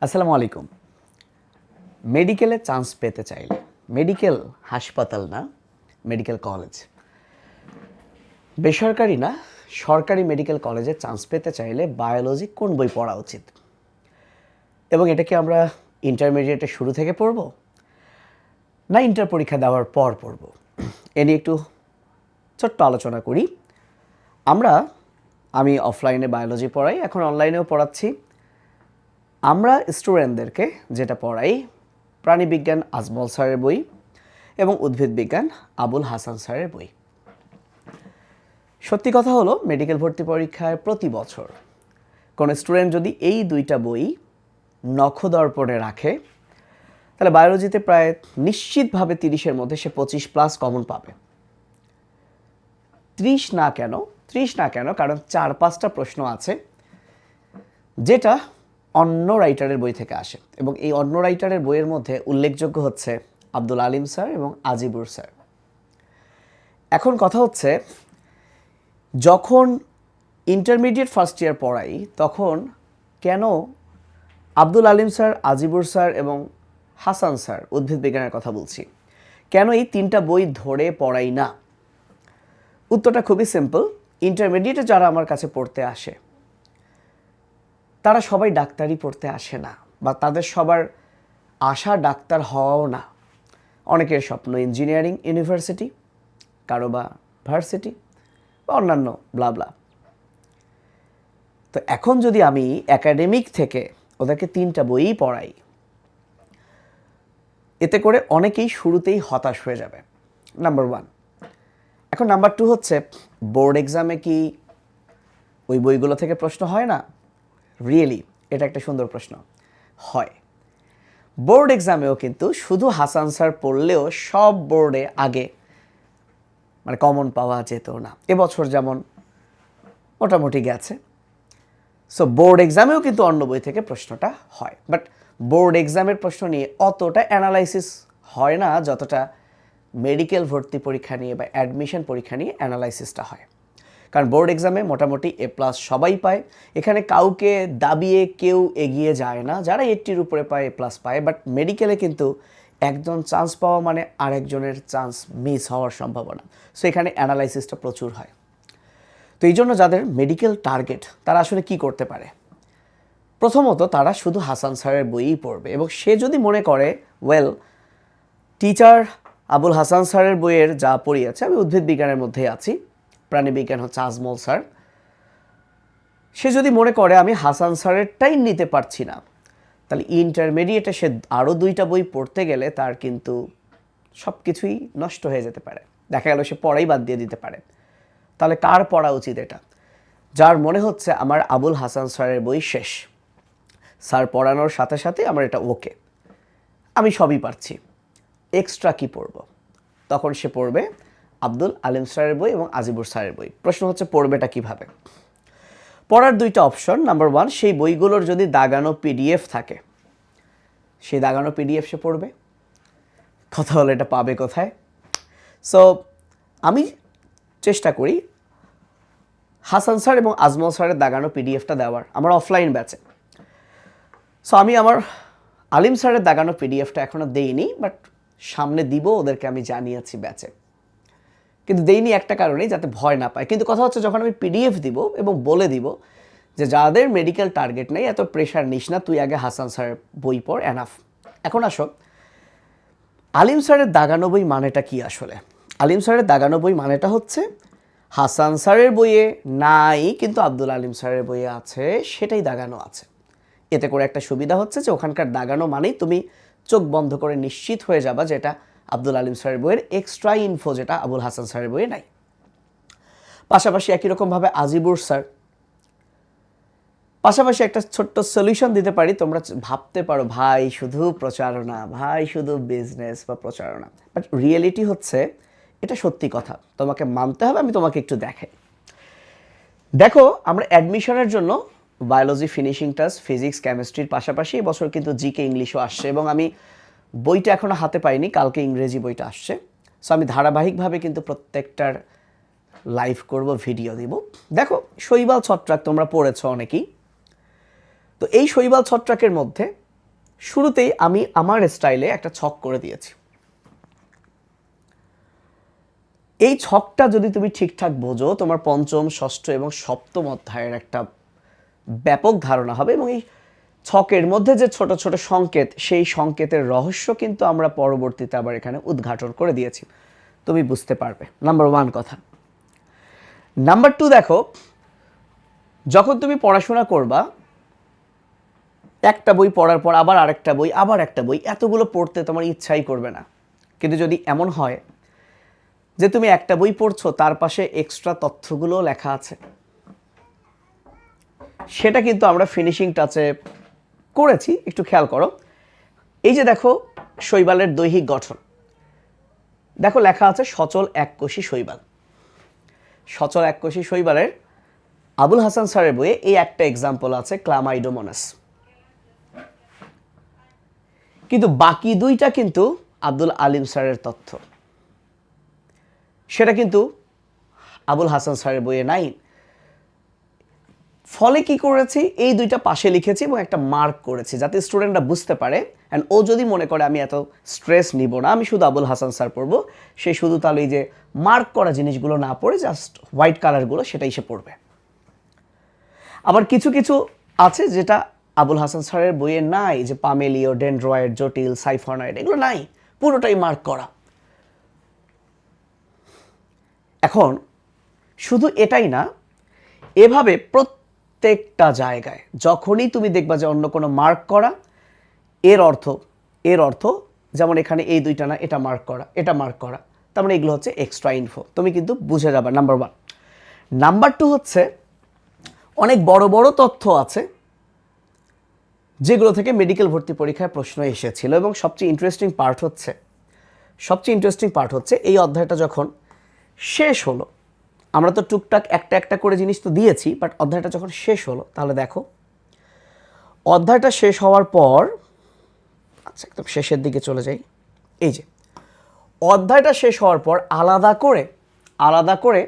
আসসালামু আলাইকুম। মেডিকেলে চান্স পেতে চাইলে, মেডিকেল হাসপাতাল না, মেডিকেল কলেজ, বেসরকারি না, সরকারি মেডিকেল কলেজে চান্স পেতে চাইলে বায়োলজি কোন বই পড়া উচিত, এবং এটা কি আমরা ইন্টারমিডিয়েটের শুরু থেকে পড়ব না ইন্টার পরীক্ষা দেওয়ার পর পড়ব, এ নিয়ে একটু ছোট্ট আলোচনা করি। আমি অফলাইনে বায়োলজি পড়াই, এখন অনলাইনেও পড়াচ্ছি। আমরা স্টুডেন্টদেরকে যেটা পড়াই, প্রাণীবিজ্ঞান আজমল স্যারের বই এবং উদ্ভিদ বিজ্ঞান আবুল হাসান স্যারের বই। সত্যি কথা হলো, মেডিকেল ভর্তি পরীক্ষায় প্রতি বছর কোনো স্টুডেন্ট যদি এই দুইটা বই নখদর্পণে রাখে, তাহলে বায়োলজিতে প্রায় নিশ্চিতভাবে 30-এর মধ্যে সে 25+ কমন পাবে। 30 না কেন, 30 না কেন, কারণ 4-5টা প্রশ্ন আছে যেটা অন্য রাইটারের বই থেকে আসে, এবং এই অন্য রাইটারের বইয়ের মধ্যে উল্লেখযোগ্য হচ্ছে আব্দুল আলিম স্যার এবং আজিবুর স্যার। এখন কথা হচ্ছে, যখন ইন্টারমিডিয়েট ফার্স্ট ইয়ার পড়াই, তখন কেন আব্দুল আলিম স্যার, আজিবুর স্যার এবং হাসান স্যার, উদ্ভিদ বিজ্ঞানের কথা বলছি, কেন এই 3টা বই ধরে পড়াই না? উত্তরটা খুবই সিম্পল। ইন্টারমিডিয়েটে যারা আমার কাছে পড়তে আসে, তারা সবাই ডাক্তারি পড়তে আসে না, বা তাদের সবার আশা ডাক্তার হওয়াও না। অনেকের স্বপ্ন ইঞ্জিনিয়ারিং ইউনিভার্সিটি, কারো বা ভার্সিটি বা অন্যান্য ব্লাবলা। তো এখন যদি আমি একাডেমিক থেকে ওদেরকে 3টা বইই পড়াই, এতে করে অনেকেই শুরুতেই হতাশ হয়ে যাবে, নাম্বার 1। এখন নাম্বার 2 হচ্ছে, বোর্ড এক্সামে কি ওই বইগুলো থেকে প্রশ্ন হয় না? রিয়েলি এটা একটা সুন্দর প্রশ্ন। হয়। বোর্ড এক্সামেও কিন্তু শুধু হাসান স্যার পড়লেও সব বোর্ডে আগে কমন পাওয়া যেত না। এবছর যেমন মোটামুটি গেছে। সো বোর্ড এক্সামেও কিন্তু অন্য বই থেকে প্রশ্নটা হয়, বাট বোর্ড এক্সামের প্রশ্ন নিয়ে অতটা অ্যানালাইসিস হয় না যতটা মেডিকেল ভর্তি পরীক্ষা নিয়ে বা অ্যাডমিশন পরীক্ষা নিয়ে অ্যানালাইসিসটা হয়। কারণ বোর্ড এক্সামে মোটামুটি A+ সবাই পায়, এখানে কাউকে দাবিয়ে কেউ এগিয়ে যায় না। যারা 80-র উপরে পায় A+ পায়, বাট মেডিকেলে কিন্তু একজন চান্স পাওয়া মানে আরেকজনের চান্স মিস হওয়ার সম্ভাবনা। সো এখানে অ্যানালাইসিসটা প্রচুর হয়। তো এই জন্য যাদের মেডিকেল টার্গেট, তারা আসলে কি করতে পারে? প্রথমত, তারা শুধু হাসান স্যারের বইই পড়বে, এবং সে যদি মনে করে টিচার আবুল হাসান স্যারের বইয়ের যা পড়িয়েছে, আমি উদ্ভিদ বিজ্ঞানের মধ্যেই আছি, প্রাণীবিজ্ঞান হচ্ছে আজমল স্যার, সে যদি মনে করে আমি হাসান স্যারেরটাই নিতে পারছি না, তাহলে ইন্টারমিডিয়েটে সে আরও 2টা বই পড়তে গেলে তার কিন্তু সব কিছুই নষ্ট হয়ে যেতে পারে। দেখা গেল সে পড়াই বাদ দিয়ে দিতে পারে। তাহলে কার পড়া উচিত? এটা যার মনে হচ্ছে আমার আবুল হাসান স্যারের বই শেষ, স্যার পড়ানোর সাথে সাথে আমার এটা ওকে, আমি সবই পারছি, এক্সট্রা কি পড়ব? তখন সে পড়বে আব্দুল আলিম স্যারের বই এবং আজিবুর স্যারের বই। প্রশ্ন হচ্ছে পড়বেটা কিভাবে? পড়ার 2টা অপশন। নাম্বার 1, সেই বইগুলোর যদি দাগানো PDF থাকে, সেই দাগানো PDF সে পড়বে। কথা হলো, এটা পাবে কোথায়? সো আমি চেষ্টা করি হাসান স্যার এবং আজমল স্যারের দাগানো PDFটা দেওয়ার, আমার অফলাইন ব্যাচে। সো আমি আমার আলিম স্যারের দাগানো PDFটা এখনও দেইনি, বাট সামনে দিব, ওদেরকে আমি জানিয়েছি ব্যাচে। কিন্তু দেইনি একটা কারণেই, যাতে ভয় না পায়। কিন্তু কথা হচ্ছে, যখন আমি PDF দিব এবং বলে দিব যে যাদের মেডিকেল টার্গেট নেই, এত প্রেশার নিস না, তুই আগে হাসান স্যারের বই পড়, এনাফ। এখন আসো, আলিম স্যারের দাগানো বই মানেটা কি আসলে? আলিম স্যারের দাগানো বই মানেটা হচ্ছে, হাসান স্যারের বইয়ে নাই কিন্তু আব্দুল আলিম স্যারের বইয়ে আছে, সেটাই দাগানো আছে। এতে করে একটা সুবিধা হচ্ছে যে ওখানকার দাগানো মানেই তুমি চোখ বন্ধ করে নিশ্চিত হয়ে যাবা যে এটা আব্দুল আলিম স্যারের বইয়ের এক্সট্রা ইনফো, যেটা আবুল হাসান স্যারের বইয়ে নাই। পাশাপাশি একই রকমভাবে আজিবুর স্যার, পাশাপাশি একটা ছোট্ট সলিউশন দিতে পারি। তোমরা ভাবতে পারো ভাই শুধু প্রচারণা, ভাই শুধু বিজনেস বা প্রচারণা, বাট রিয়েলিটি হচ্ছে এটা সত্যি কথা, তোমাকে মানতে হবে। আমি তোমাকে একটু দেখাই। দেখো, আমরা অ্যাডমিশনের জন্য বায়োলজি ফিনিশিং টাচ, ফিজিক্স, কেমিস্ট্রির পাশাপাশি এবছর কিন্তু জিকে ইংলিশও আসছে, এবং আমি বইটা এখনও হাতে পাইনি, কালকে ইংরেজি বইটা আসছে। সো আমি ধারাবাহিকভাবে কিন্তু প্রত্যেকটার লাইভ করব, ভিডিও দিব। দেখো, শৈবাল ছত্রাক তোমরা পড়েছ অনেকেই। তো এই শৈবাল ছত্রাকের মধ্যে শুরুতেই আমি আমার স্টাইলে একটা ছক করে দিয়েছি। এই ছকটা যদি তুমি ঠিকঠাক বোঝো, তোমার পঞ্চম, ষষ্ঠ এবং সপ্তম অধ্যায়ের একটা ব্যাপক ধারণা হবে। এবং এই ছকের মধ্যে যে ছোট ছোট সংকেত, সেই সংকেতের রহস্য কিন্তু আমরা পরবর্তীতে আবার এখানে উদ্ঘাটন করে দিয়েছি, তুমি বুঝতে পারবে। নাম্বার 1 কথা। নাম্বার 2, দেখো, যখন তুমি পড়াশোনা করবা, একটা বই পড়ার পর আবার আরেকটা বই, আবার একটা বই, এতগুলো পড়তে তোমার ইচ্ছাই করবে না। কিন্তু যদি এমন হয় যে তুমি একটা বই পড়ছো, তার পাশে এক্সট্রা তথ্যগুলো লেখা আছে, সেটা কিন্তু আমরা ফিনিশিং টাচে করেছি। একটু খেয়াল করো, এই যে দেখো শৈবালের দৈহিক গঠন, দেখো লেখা আছে সচল এককোষী শৈবাল। সচল এককোষী শৈবালের আবুল হাসান স্যারের বইয়ে এই একটা এক্সাম্পল আছে, ক্লামাইডোমোনাস। কিন্তু বাকি দুইটা কিন্তু আব্দুল আলিম স্যারের তথ্য, সেটা কিন্তু আবুল হাসান স্যারের বইয়ে নাই। ফলে কি করেছি, এই দুইটা পাশে লিখেছি এবং একটা মার্ক করেছি, যাতে স্টুডেন্টরা বুঝতে পারে। অ্যান্ড ও যদি মনে করে আমি এত স্ট্রেস নিব না, আমি শুধু আবুল হাসান স্যার পড়বো, সে শুধু তাহলে এই যে মার্ক করা জিনিসগুলো না পড়ে জাস্ট হোয়াইট কালারগুলো সেটাই সে পড়বে। আবার কিছু কিছু আছে যেটা আবুল হাসান স্যারের বইয়ে নাই, যে পামেলিও, ডেনড্রয়েড, জটিল, সাইফোনয়েড, এগুলো নাই, পুরোটাই মার্ক করা। এখন শুধু এটাই না, এভাবে প্রত্যেকটা জায়গায় যখনই তুমি দেখবা যে অন্য কোনো মার্ক করা, এর অর্থ যেমন এখানে এই দুইটা না, এটা মার্ক করা, এটা মার্ক করা, তার মানে এগুলো হচ্ছে এক্সট্রা ইনফো, তুমি কিন্তু বুঝে যাবে। নাম্বার 1। নাম্বার 2 হচ্ছে অনেক বড় বড় তথ্য আছে যেগুলো থেকে মেডিকেল ভর্তি পরীক্ষায় প্রশ্ন এসেছিল। এবং সবচেয়ে ইন্টারেস্টিং পার্ট হচ্ছে এই অধ্যায়টা যখন শেষ হলো, আমরা তো টুকটাক একটা একটা করে জিনিস তো দিয়েছি, বাট অধ্যায়টা যখন শেষ হলো, তাহলে দেখো অধ্যায়টা শেষ হওয়ার পর, আচ্ছা একদম শেষের দিকে চলে যাই, এই যে অধ্যায়টা শেষ হওয়ার পর আলাদা করে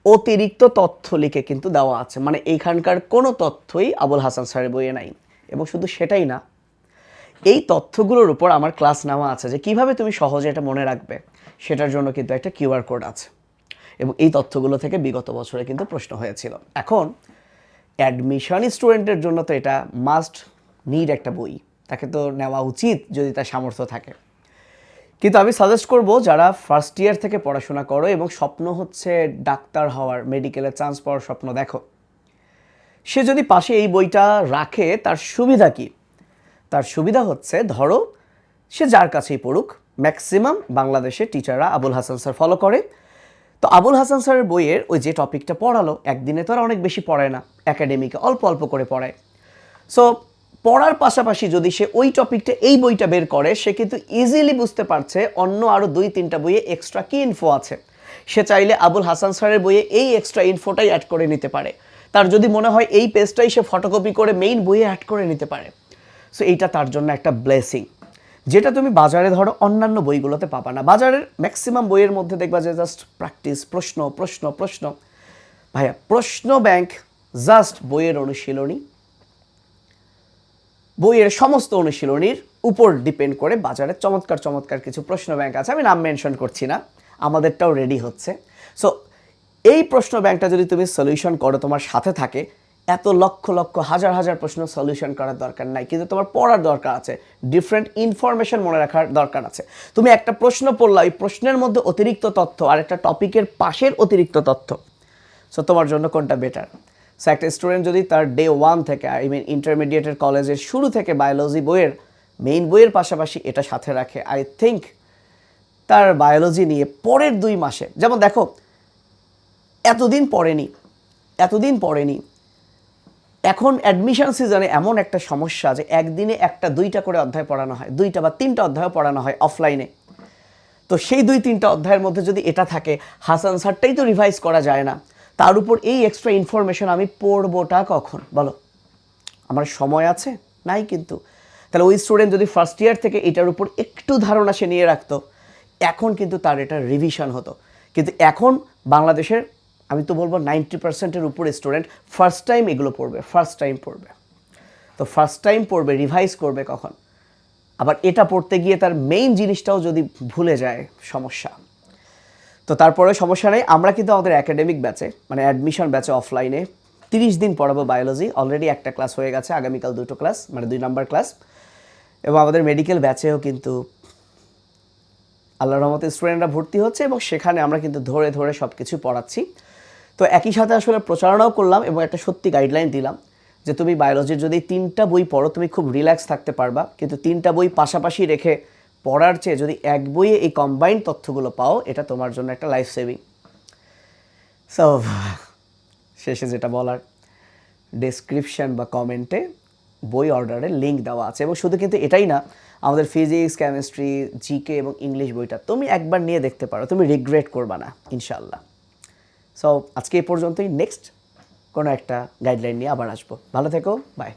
অতিরিক্ত তথ্য লিখে কিন্তু দেওয়া আছে। মানে এইখানকার কোনো তথ্যই আবুল হাসান স্যারের বইয়ে নাই। এবং শুধু সেটাই না, এই তথ্যগুলোর উপর আমার ক্লাস নেওয়া আছে যে কিভাবে তুমি সহজে এটা মনে রাখবে, সেটার জন্য কিন্তু একটা কিউআর কোড আছে। এবং এই তথ্যগুলো থেকে বিগত বছরে কিন্তু প্রশ্ন হয়েছিল। এখন অ্যাডমিশন স্টুডেন্টের জন্য তো এটা মাস্ট নিড একটা বই, তাকে তো নেওয়া উচিত যদি তার সামর্থ্য থাকে। কিন্তু আমি সাজেস্ট করব, যারা ফার্স্ট ইয়ার থেকে পড়াশোনা করো এবং স্বপ্ন হচ্ছে ডাক্তার হওয়ার, মেডিকেলে চান্স পাওয়ার স্বপ্ন দেখো, সে যদি পাশে এই বইটা রাখে, তার সুবিধা কি? তার সুবিধা হচ্ছে, ধরো সে যার কাছেই পড়ুক, ম্যাক্সিমাম বাংলাদেশের টিচাররা আবুল হাসান স্যার ফলো করে। তো আবুল হাসান স্যারের বইয়ের ওই যে টপিকটা পড়ালো, একদিনে তো আর অনেক বেশি পড়ায় না, একাডেমিকে অল্প অল্প করে পড়ায়। সো পড়ার পাশাপাশি যদি সে ওই টপিকটা, এই বইটা বের করে, সে কিন্তু ইজিলি বুঝতে পারছে অন্য আরও 2-3টা বইয়ে এক্সট্রা কী ইনফো আছে। সে চাইলে আবুল হাসান স্যারের বইয়ে এই এক্সট্রা ইনফোটাই অ্যাড করে নিতে পারে। তার যদি মনে হয় এই পেজটাই সে ফটোকপি করে মেইন বইয়ে অ্যাড করে নিতে পারে। সো এইটা তার জন্য একটা ব্লেসিং, যেটা তুমি বাজারে ধরো অন্যান্য বইগুলোতে পাবা না। বাজারের ম্যাক্সিমাম বইয়ের মধ্যে দেখবা যে জাস্ট প্র্যাকটিস, প্রশ্ন প্রশ্ন প্রশ্ন। ভাইয়া, প্রশ্ন ব্যাংক জাস্ট বইয়ের অনুশীলনী, বইয়ের সমস্ত অনুশীলনীর উপর ডিপেন্ড করে বাজারে চমৎকার চমৎকার কিছু প্রশ্ন ব্যাংক আছে, আমি নাম মেনশন করছি না, আমাদেরটাও রেডি হচ্ছে। সো এই প্রশ্ন ব্যাংকটা যদি তুমি সলিউশন করো, তোমার সাথে থাকে, এত লক্ষ লক্ষ হাজার হাজার প্রশ্ন সলিউশন করার দরকার নাই, কিন্তু তোমার পড়ার দরকার আছে, ডিফারেন্ট ইনফরমেশন মনে রাখার দরকার আছে। তুমি একটা প্রশ্ন পড়লা, ওই প্রশ্নের মধ্যে অতিরিক্ত তথ্য আর একটা টপিকের পাশের অতিরিক্ত তথ্য, সো তোমার জন্য কোনটা বেটার? সো একটা স্টুডেন্ট যদি তার ডে 1 থেকে, আই মিন ইন্টারমিডিয়েটের কলেজের শুরু থেকে বায়োলজি বইয়ের, মেইন বইয়ের পাশাপাশি এটা সাথে রাখে, আই থিঙ্ক তার বায়োলজি নিয়ে পরের 2 মাসে, যেমন দেখো এতদিন পড়েনি, এখন অ্যাডমিশন সিজনে এমন একটা সমস্যা যে একদিনে 1-2টা করে অধ্যায় পড়ানো হয়, 2টা বা 3টা অধ্যায় পড়ানো হয় অফলাইনে। তো সেই 2-3টা অধ্যায়ের মধ্যে যদি এটা থাকে, হাসান স্যারটাই তো রিভাইজ করা যায় না, তার উপর এই এক্সট্রা ইনফরমেশন আমি পড়বোটা কখন? বলো, আমার সময় আছে? নাই। কিন্তু তাহলে ওই স্টুডেন্ট যদি ফার্স্ট ইয়ার থেকে এটার উপর একটু ধারণা সে নিয়ে রাখতো, এখন কিন্তু তার এটা রিভিশন হতো। কিন্তু এখন বাংলাদেশের, আমি তো বলবো 90%-এর উপরে স্টুডেন্ট ফার্স্ট টাইম এগুলো পড়বে, ফার্স্ট টাইম পড়বে। তো তো ফার্স্ট টাইম পড়বে, রিভাইজ করবে কখন? আবার এটা পড়তে গিয়ে তার মেইন জিনিসটাও যদি ভুলে যায়, সমস্যা। তো তারপরে সমস্যা নেই, আমরা কিন্তু আমাদের একাডেমিক ব্যাচে মানে অ্যাডমিশন ব্যাচে অফলাইনে 30 দিন পড়াবো বায়োলজি। অলরেডি একটা ক্লাস হয়ে গেছে, আগামীকাল 2টো ক্লাস, মানে 2 নাম্বার ক্লাস। এবং আমাদের মেডিকেল ব্যাচেও কিন্তু আল্লাহর রহমতে স্টুডেন্টরা ভর্তি হচ্ছে এবং সেখানে আমরা কিন্তু ধরে ধরে সব কিছু পড়াচ্ছি। তো একই সাথে আসলে প্রচারণাও করলাম এবং একটা সত্যি গাইডলাইন দিলাম যে তুমি বায়োলজির যদি 3টা বই পড়ো তুমি খুব রিল্যাক্স থাকতে পারবা, কিন্তু 3টা বই পাশাপাশি রেখে পড়ার চেয়ে যদি এক বইয়ে এই কম্বাইন্ড তথ্যগুলো পাও, এটা তোমার জন্য একটা লাইফ সেভিং। সো শেষে যেটা বলার, ডেসক্রিপশন বা কমেন্টে বই অর্ডারের লিঙ্ক দেওয়া আছে। এবং শুধু কিন্তু এটাই না, আমাদের ফিজিক্স, কেমিস্ট্রি, জিকে এবং ইংলিশ বইটা তুমি একবার নিয়ে দেখতে পারো, তুমি রিগ্রেট করবা না ইনশাআল্লাহ। সো আজকে এই পর্যন্তই, নেক্সট কোনো একটা গাইডলাইন নিয়ে আবার আসবো। ভালো থেকো, বাই।